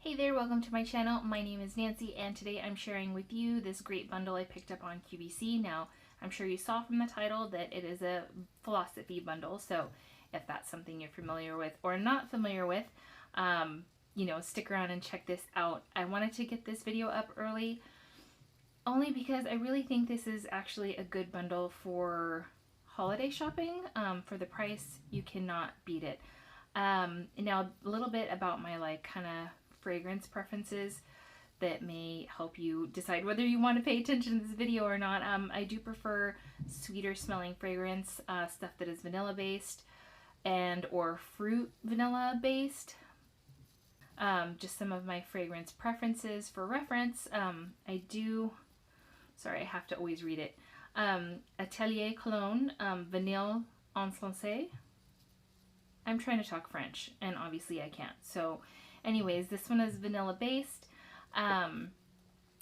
Hey there, welcome to my channel. My name is Nancy and today I'm sharing with you this great bundle I picked up on QVC. Now, I'm sure you saw from the title that it is a philosophy bundle, so if that's something you're familiar with or not familiar with, stick around and check this out. I wanted to get this video up early only because I really think this is actually a good bundle for holiday shopping. For the price, you cannot beat it. Now, a little bit about my kind of fragrance preferences that may help you decide whether you want to pay attention to this video or not. I do prefer sweeter smelling fragrance, stuff that is vanilla based and or fruit vanilla based. Just some of my fragrance preferences for reference. I have to always read it. Atelier Cologne Vanille Encensé. I'm trying to talk French and obviously I can't. So anyways, this one is vanilla based. And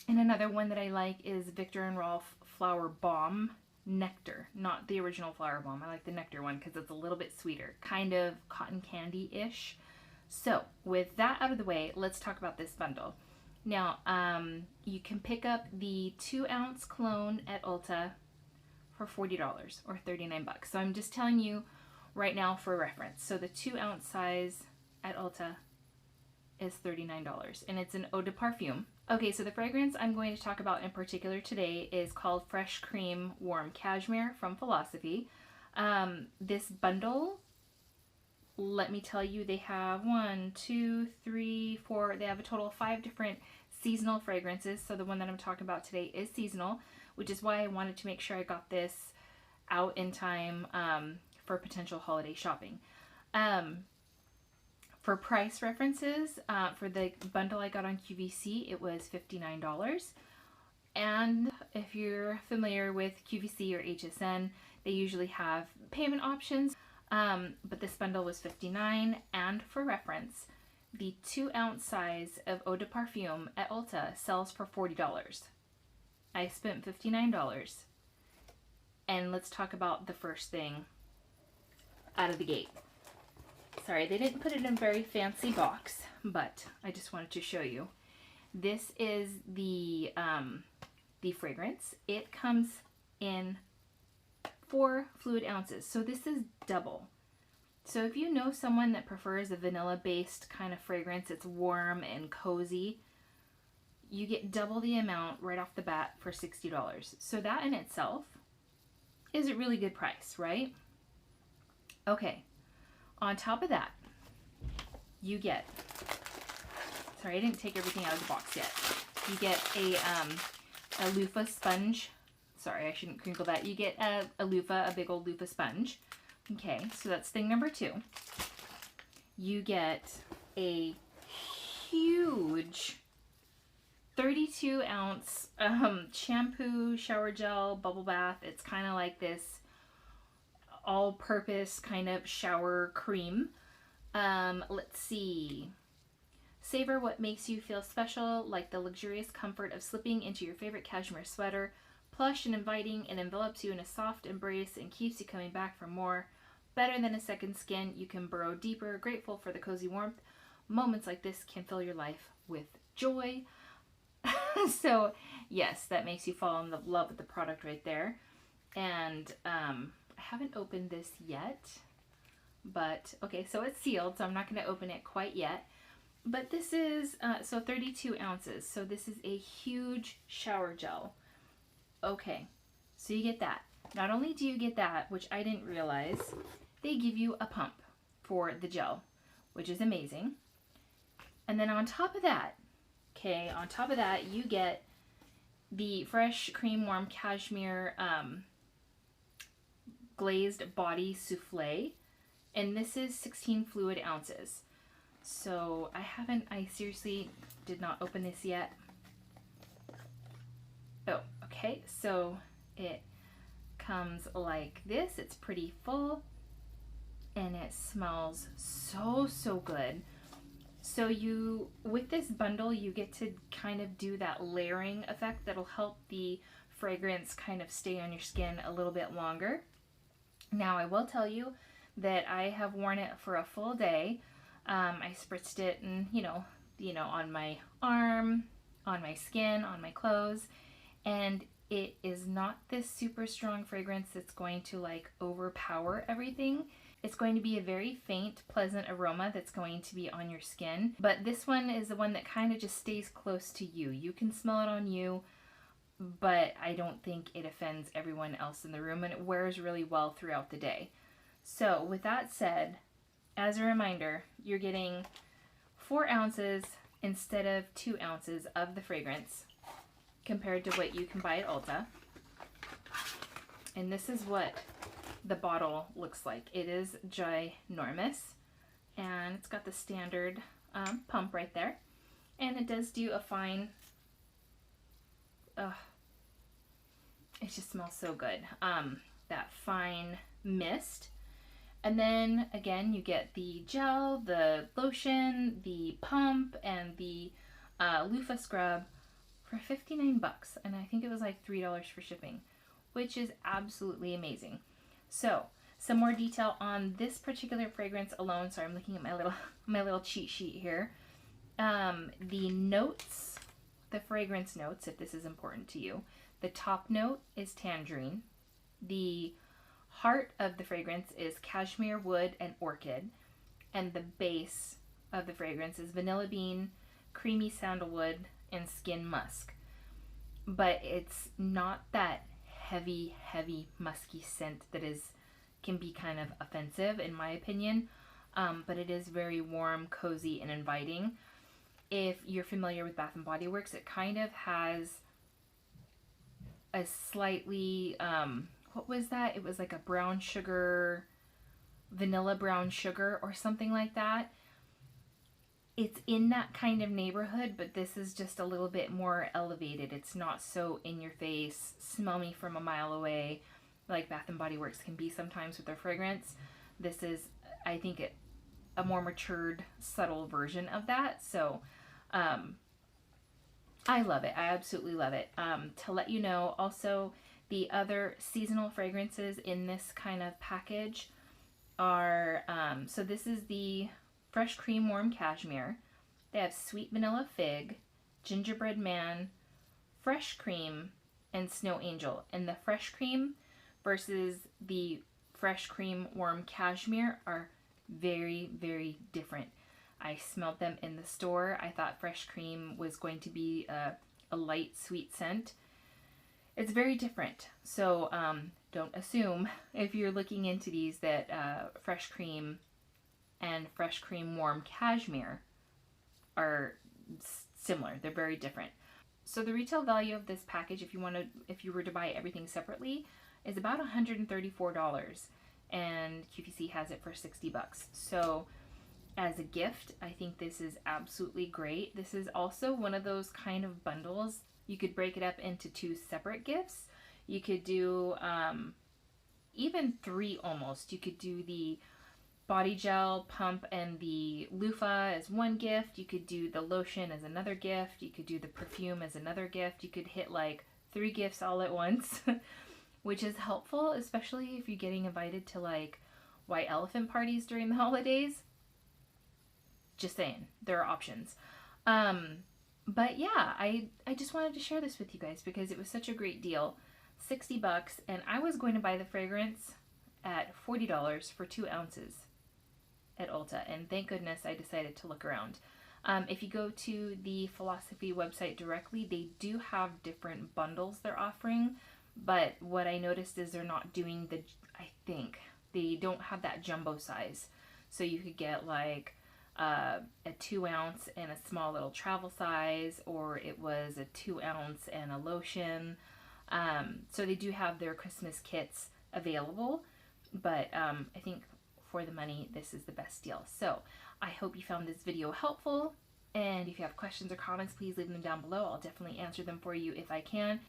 another one that I like is Viktor and Rolf Flower Bomb Nectar. Not the original Flower Bomb. I like the Nectar one because it's a little bit sweeter. Kind of cotton candy-ish. So with that out of the way, let's talk about this bundle. Now, you can pick up the 2-ounce cologne at Ulta for $40 or 39 bucks. So I'm just telling you right now for reference. So the 2-ounce size at Ulta is $39 and it's an eau de parfum. Okay, so the fragrance I'm going to talk about in particular today is called Fresh Cream Warm Cashmere from Philosophy. This bundle, let me tell you, they have 1, 2, 3, 4, they have a total of 5 different seasonal fragrances. So the one that I'm talking about today is seasonal, which is why I wanted to make sure I got this out in time for potential holiday shopping. For price references, for the bundle I got on QVC, it was $59. And if you're familiar with QVC or HSN, they usually have payment options, but this bundle was $59. And for reference, the 2-ounce size of eau de parfum at Ulta sells for $40. I spent $59. And let's talk about the first thing out of the gate. Sorry, they didn't put it in a very fancy box, but I just wanted to show you. This is the fragrance. It comes in 4 fluid ounces, so this is double. So if you know someone that prefers a vanilla-based kind of fragrance, it's warm and cozy, you get double the amount right off the bat for $60. So that in itself is a really good price, right? Okay. On top of that, you get, sorry, I didn't take everything out of the box yet. You get a loofah sponge. Sorry, I shouldn't crinkle that. You get a loofah, a big old loofah sponge. Okay, so that's thing number 2. You get a huge 32-ounce shampoo shower gel bubble bath. It's kind of like this all-purpose kind of shower cream. Let's see. Savor what makes you feel special, like the luxurious comfort of slipping into your favorite cashmere sweater. Plush and inviting, and envelops you in a soft embrace and keeps you coming back for more. Better than a second skin, you can burrow deeper, grateful for the cozy warmth. Moments like this can fill your life with joy. So yes, that makes you fall in love with the product right there. And I haven't opened this yet, but okay, so it's sealed, so I'm not going to open it quite yet. But this is, so 32 ounces, so this is a huge shower gel. Okay, so you get that. Not only do you get that, which I didn't realize, they give you a pump for the gel, which is amazing. And then on top of that, you get the Fresh Cream Warm Cashmere glazed body souffle, and this is 16 fluid ounces. So I seriously did not open this yet. Oh, okay, so it comes like this. It's pretty full and it smells so good. So with this bundle, you get to kind of do that layering effect that'll help the fragrance kind of stay on your skin a little bit longer. Now, I will tell you that I have worn it for a full day. I spritzed it and, you know, on my arm, on my skin, on my clothes. And it is not this super strong fragrance that's going to like overpower everything. It's going to be a very faint, pleasant aroma that's going to be on your skin. But this one is the one that kind of just stays close to you. You can smell it on you, but I don't think it offends everyone else in the room, and it wears really well throughout the day. So with that said, as a reminder, you're getting 4 ounces instead of 2 ounces of the fragrance compared to what you can buy at Ulta. And this is what the bottle looks like. It is ginormous, and it's got the standard pump right there, and it does do a fine, it just smells so good, that fine mist. And then again, you get the gel, the lotion, the pump, and the loofah scrub for 59 bucks, and I think it was like $3 for shipping, which is absolutely amazing. So, some more detail on this particular fragrance alone. Sorry, I'm looking at my little cheat sheet here. The notes, the fragrance notes, if this is important to you. The top note is tangerine. The heart of the fragrance is cashmere wood and orchid. And the base of the fragrance is vanilla bean, creamy sandalwood, and skin musk. But it's not that heavy musky scent that can be kind of offensive in my opinion, but it is very warm, cozy, and inviting. If you're familiar with Bath and Body Works, it kind of has a slightly what was that? It was like a brown sugar, vanilla brown sugar or something like that. It's in that kind of neighborhood, but this is just a little bit more elevated. It's not so in your face, smell me from a mile away, like Bath and Body Works can be sometimes with their fragrance. This is, I think, a more matured, subtle version of that. So, I love it. I absolutely love it. To let you know, also, the other seasonal fragrances in this kind of package are, so this is the Fresh Cream Warm Cashmere. They have Sweet Vanilla Fig, Gingerbread Man, Fresh Cream, and Snow Angel. And the Fresh Cream versus the Fresh Cream Warm Cashmere are very, very different. I smelled them in the store. I thought Fresh Cream was going to be a light, sweet scent. It's very different. So don't assume if you're looking into these that Fresh Cream and Fresh Cream Warm Cashmere are similar. They're very different. So the retail value of this package, if you were to buy everything separately, is about $134, and QVC has it for 60 bucks. So as a gift, I think this is absolutely great. This is also one of those kind of bundles. You could break it up into 2 separate gifts. You could do even 3 almost. You could do the body gel, pump, and the loofah as one gift. You could do the lotion as another gift. You could do the perfume as another gift. You could hit like 3 gifts all at once, which is helpful, especially if you're getting invited to like white elephant parties during the holidays. Just saying, there are options. But yeah, I just wanted to share this with you guys because it was such a great deal. 60 bucks, and I was going to buy the fragrance at $40 for 2 ounces at Ulta, and thank goodness I decided to look around. If you go to the Philosophy website directly, they do have different bundles they're offering, but what I noticed is they're not doing they don't have that jumbo size. So you could get like a 2 ounce and a small little travel size, or it was a 2 ounce and a lotion. So they do have their Christmas kits available, but I think for the money, this is the best deal. So I hope you found this video helpful, and if you have questions or comments, please leave them down below. I'll definitely answer them for you if I can.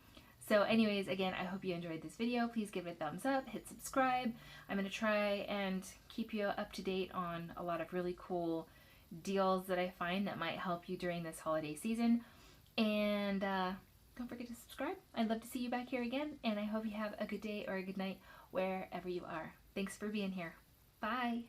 So anyways, again, I hope you enjoyed this video. Please give it a thumbs up, hit subscribe. I'm going to try and keep you up to date on a lot of really cool deals that I find that might help you during this holiday season. And don't forget to subscribe. I'd love to see you back here again, and I hope you have a good day or a good night wherever you are. Thanks for being here. Bye.